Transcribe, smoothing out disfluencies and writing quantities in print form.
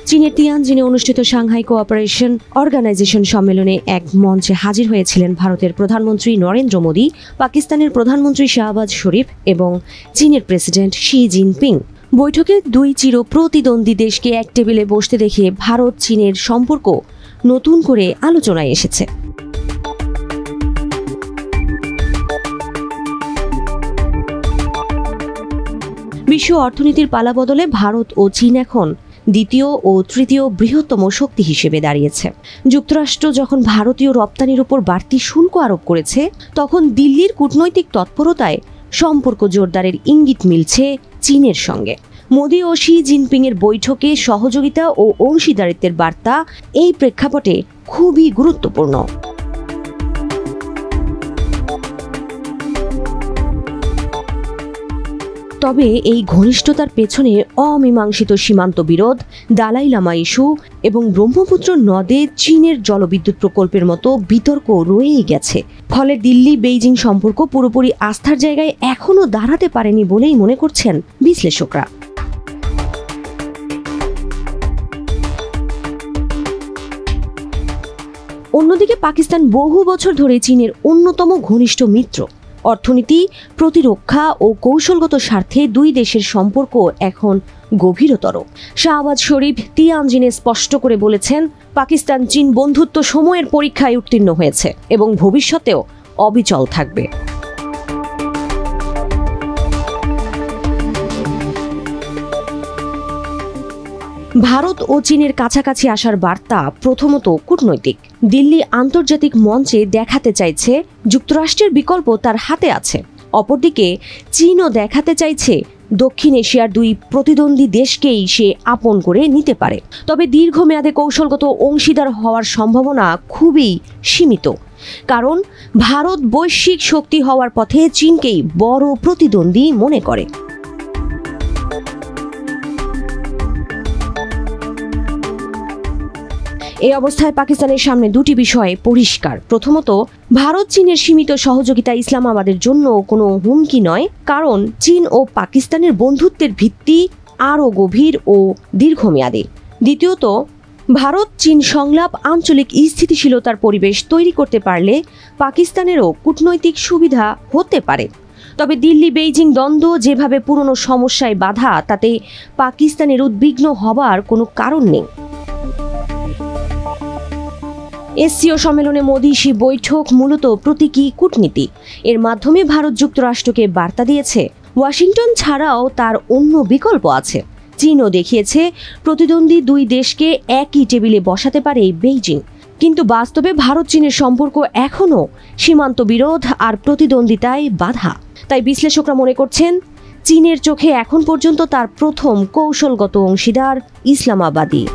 চীনের তিয়ানজিনে অনুষ্ঠিত Shanghai cooperation organisation সম্মেলনে এক মঞ্চে হাজির হয়েছিলেন ভারতের প্রধানমন্ত্রী নরেন্দ্র মোদী, পাকিস্তানের প্রধানমন্ত্রী শাহবাজ শরীফ এবং চীনের প্রেসিডেন্ট শি জিনপিং। বৈঠকে দুই চির প্রতিদ্বন্দ্বী দেশকে এক টেবিলে বসতে দেখে ভারত চীনের সম্পর্ক নতুন করে আলোচনায় এসেছে। বিশ্ব অর্থনীতির পালাবদলে ভারত ও চীন এখন দ্বিতীয় ও তৃতীয় বৃহত্তম শক্তি হিসেবে দাঁড়িয়েছে। যুক্তরাষ্ট্র যখন ভারতীয় রপ্তানির উপর বাড়তি শুল্ক আরোপ করেছে, তখন দিল্লির কূটনৈতিক তৎপরতায় সম্পর্ক জোরদারের ইঙ্গিত মিলছে চীনের সঙ্গে। মোদী ও শি জিনপিংয়ের বৈঠকে সহযোগিতা ও অংশীদারিত্বের বার্তা এই প্রেক্ষাপটে খুবই গুরুত্বপূর্ণ। তবে এই ঘনিষ্ঠতার পেছনে অমীমাংসিত সীমান্ত বিরোধ, দালাই লামা ইস্যু এবং ব্রহ্মপুত্র নদে চীনের জলবিদ্যুৎ প্রকল্পের মতো বিতর্ক রয়েই গেছে। ফলে দিল্লি বেইজিং সম্পর্ক পুরোপুরি আস্থার জায়গায় এখনও দাঁড়াতে পারেনি বলেই মনে করছেন বিশ্লেষকরা। অন্যদিকে পাকিস্তান বহু বছর ধরে চীনের অন্যতম ঘনিষ্ঠ মিত্র। অর্থনীতি, প্রতিরক্ষা ও কৌশলগত স্বার্থে দুই দেশের সম্পর্ক এখন গভীরতর। শাহবাজ শরীফ তিয়ানজিনে স্পষ্ট করে বলেছেন, পাকিস্তান চীন বন্ধুত্ব সময়ের পরীক্ষায় উত্তীর্ণ হয়েছে এবং ভবিষ্যতেও অবিচল থাকবে। ভারত ও চীনের কাছাকাছি আসার বার্তা প্রথমত কূটনৈতিক। দিল্লি আন্তর্জাতিক মঞ্চে দেখাতে চাইছে যুক্তরাষ্ট্রের বিকল্প তার হাতে আছে। অপরদিকে চীনও দেখাতে চাইছে দক্ষিণ এশিয়ার দুই প্রতিদ্বন্দ্বী দেশকেই সে আপন করে নিতে পারে। তবে দীর্ঘমেয়াদে কৌশলগত অংশীদার হওয়ার সম্ভাবনা খুবই সীমিত, কারণ ভারত বৈশ্বিক শক্তি হওয়ার পথে চীনকেই বড় প্রতিদ্বন্দ্বী মনে করে। এই অবস্থায় পাকিস্তানের সামনে দুটি বিষয় পরিষ্কার। প্রথমত, ভারত চীনের সীমিত সহযোগিতা ইসলামাবাদের জন্য কোনো হুমকি নয়, কারণ চীন ও পাকিস্তানের বন্ধুত্বের ভিত্তি আরও গভীর ও দীর্ঘমেয়াদী। দ্বিতীয়ত, ভারত চীন সংলাপ আঞ্চলিক স্থিতিশীলতার পরিবেশ তৈরি করতে পারলে পাকিস্তানেরও কূটনৈতিক সুবিধা হতে পারে। তবে দিল্লি বেইজিং দ্বন্দ্ব যেভাবে পুরনো সমস্যায় বাধা, তাতে পাকিস্তানের উদ্বিগ্ন হবার কোনো কারণ নেই। এসসিও সম্মেলনে মোদী শি বৈঠক মূলত প্রতীকী কূটনীতি। এর মাধ্যমে ভারত যুক্তরাষ্ট্রকে বার্তা দিয়েছে, ওয়াশিংটন ছাড়াও তার অন্য বিকল্প আছে। চীনও দেখিয়েছে প্রতিদ্বন্দ্বী দুই দেশকে একই টেবিলে বসাতে পারে বেইজিং। কিন্তু বাস্তবে ভারত চীনের সম্পর্ক এখনও সীমান্ত বিরোধ আর প্রতিদ্বন্দ্বিতায় বাধা। তাই বিশ্লেষকরা মনে করছেন, চীনের চোখে এখন পর্যন্ত তার প্রথম কৌশলগত অংশীদার ইসলামাবাদই।